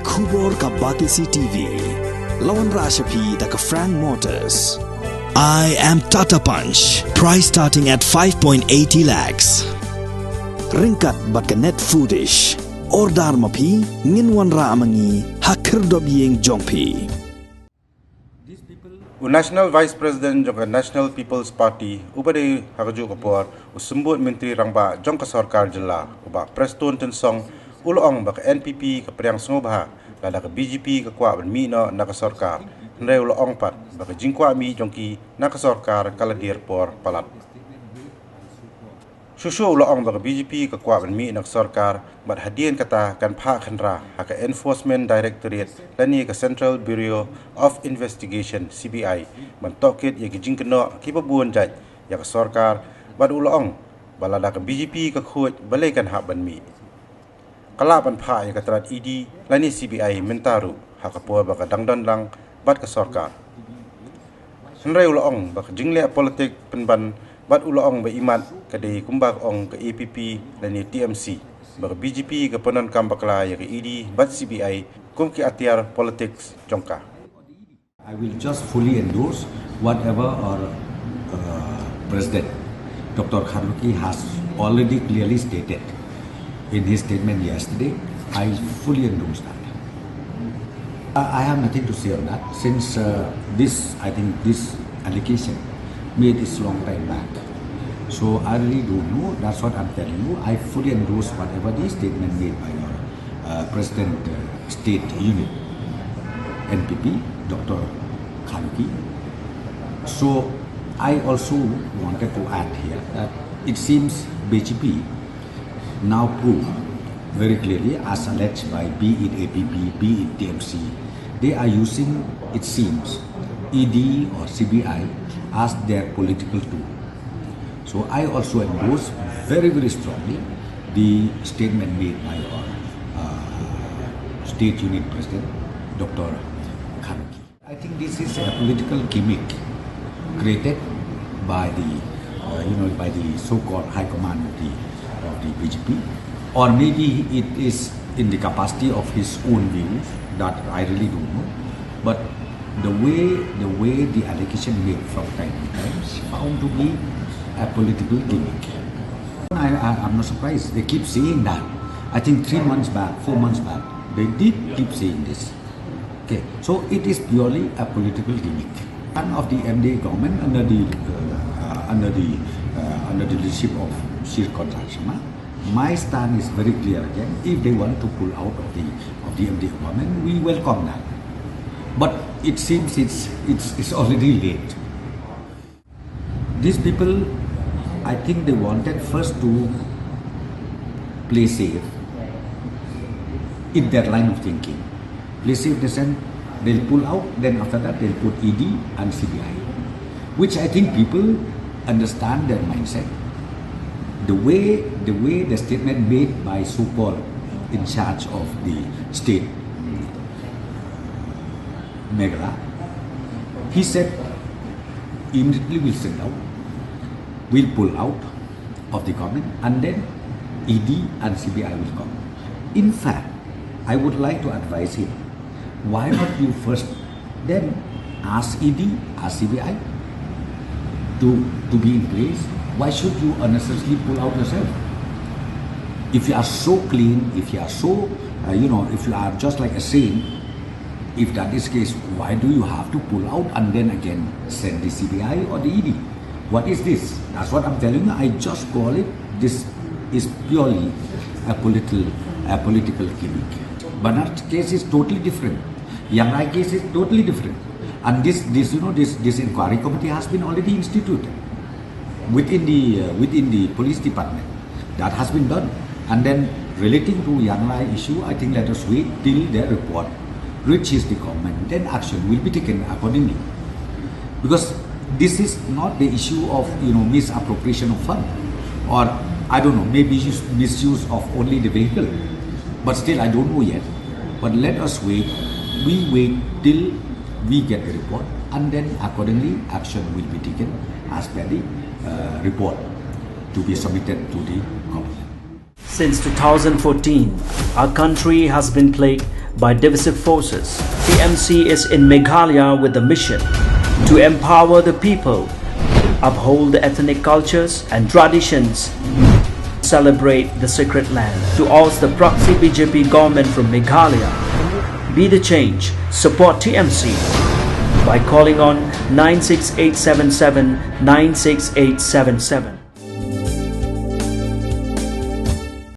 Kubor ka Batisi TV. Lawan Rashapi da ka Frank Motors. I am Tata Punch. Price starting at 5.80 lakhs. Ringkat bat ka net foodish. Ordar mapi nginwan ra amangi hakir dobyeng jongpi. National Vice President jong National People's Party ubade hagaju kapor usumbut menteri rangba jong ka Sorkar jela uba Preston tensong uloong ba ka NPP ka Pdiang sngobha lada ka BJP ka Kwah ban mi no na ka Sorkar ndre uloong pat ba ka jingkwa mi jongki na ka Sorkar kaladir por palat Shushu uloong ba ka BJP ka Kwah ban mi na ka Sorkar bat hadian kata kan pha khanra ha ka Enforcement Directorate lani ka Central Bureau of Investigation CBI ban tokit ya ki jingkno ki babun jaj ya ka Sorkar bat uloong balada ka BJP ka khoj balai kan ha ban mi kala ban pha ya ka trat ED lani CBI mentaru ha ka por ba ka dangdon lang bat ka Sorkar Henry uloong ba ka jingle politik penban bat uloong ba imat kadai kumbak ong ka APP lani TMC ba BJP ka panon kambakla ya ka ED bat CBI kum ki atiar politics jongka I will just fully endorse whatever our President Dr. Kharuki has already clearly stated in his statement yesterday. I fully endorse that. I have nothing to say on that since I think this allegation made this long time back. So I really don't know. That's what I'm telling you. I fully endorse whatever the statement made by our President State Unit, NPP, Dr. Kharuki. So I also wanted to add here that it seems BJP now prove very clearly, as alleged by be it APP, be it TMC, they are using, it seems, ED or CBI as their political tool. So I also endorse very, very strongly the statement made by our State Unit President, Dr. Kharuki. I think this is a political gimmick created by the, by the so-called high command of the BJP, or maybe it is in the capacity of his own views that I really don't know. But the way the allegation made from time to time is found to be a political gimmick. I'm not surprised. They keep saying that. I think 3 months back, 4 months back, they did keep saying this. Okay, so it is purely a political gimmick. One of the MDA government under the leadership of Sorkar, my stand is very clear again. If they want to pull out of the MDA government, we welcome that. But it seems it's already late. These people, I think they wanted first to play safe in their line of thinking. Play safe, they'll pull out, then after that they'll put ED and CBI, which I think people understand their mindset. The way the statement made by so-called in charge of the state, Meghala, he said immediately we'll sit down, we'll pull out of the government, and then ED and CBI will come. In fact, I would like to advise him, why not you first then ask ED, ask CBI to be in place? Why should you unnecessarily pull out yourself? If you are so clean, if you are so, if you are just like a saint, if that is the case, why do you have to pull out and then again send the CBI or the ED? What is this? That's what I'm telling you. I just call it, this is purely a political gimmick. Banar's case is totally different. Yang Rai case is totally different. And this inquiry committee has been already instituted within the police department. That has been done. And then relating to Yang Rai issue, I think let us wait till their report reaches the government. Then action will be taken accordingly. Because this is not the issue of misappropriation of fund, or I don't know, maybe misuse of only the vehicle. But still, I don't know yet. But let us wait. We wait till we get the report, and then accordingly action will be taken as per the report to be submitted to the government. Since 2014, our country has been plagued by divisive forces. TMC is in Meghalaya with the mission to empower the people, uphold the ethnic cultures and traditions, celebrate the sacred land. To oust the proxy BJP government from Meghalaya, be the change, support TMC by calling on 96877 96877.